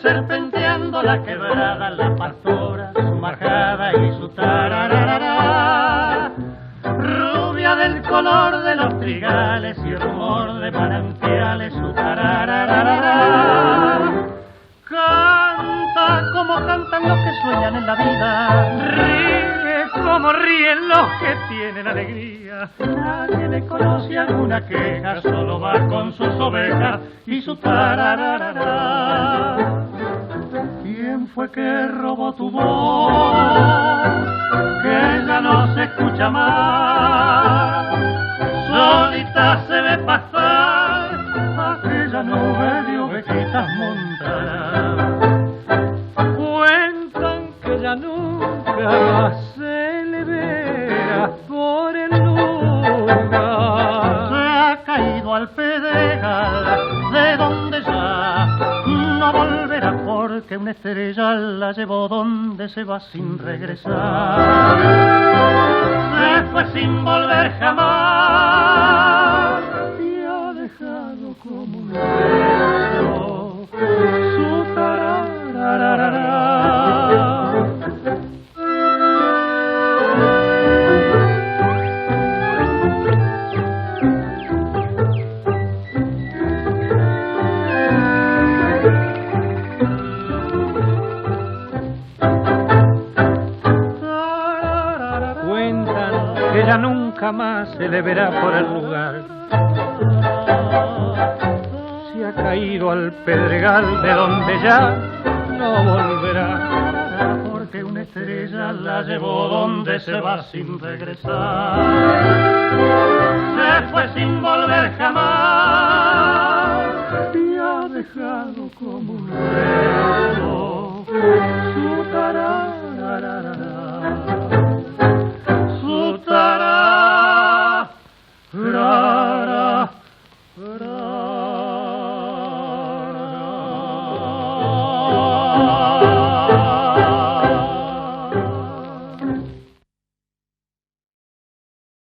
serpenteando la quebrada, la pastora, su majada y su tarararara. Rubia del color de los trigales y rumor de manantiales, su tarararara. Canta como cantan los que sueñan en la vida, ríe como ríen los que tienen alegría. Nadie le conoce alguna queja, solo va con sus ovejas y su tarararara. ¿Quién fue que robó tu voz? Que ya no se escucha más. Solita se ve pasar aquella nube de ovejitas montadas. Cuentan que ya nunca más se le verá por el lugar. Se ha caído al pedregal de donde ya no volverá, porque una estrella la llevó donde se va sin regresar. Se fue sin volver jamás y ha dejado como un beso su tarararara. Ella nunca más se le verá por el lugar. Se ha caído al pedregal de donde ya no volverá, porque una estrella la llevó donde se va sin regresar. Se fue sin volver jamás y ha dejado como un beso su tarara.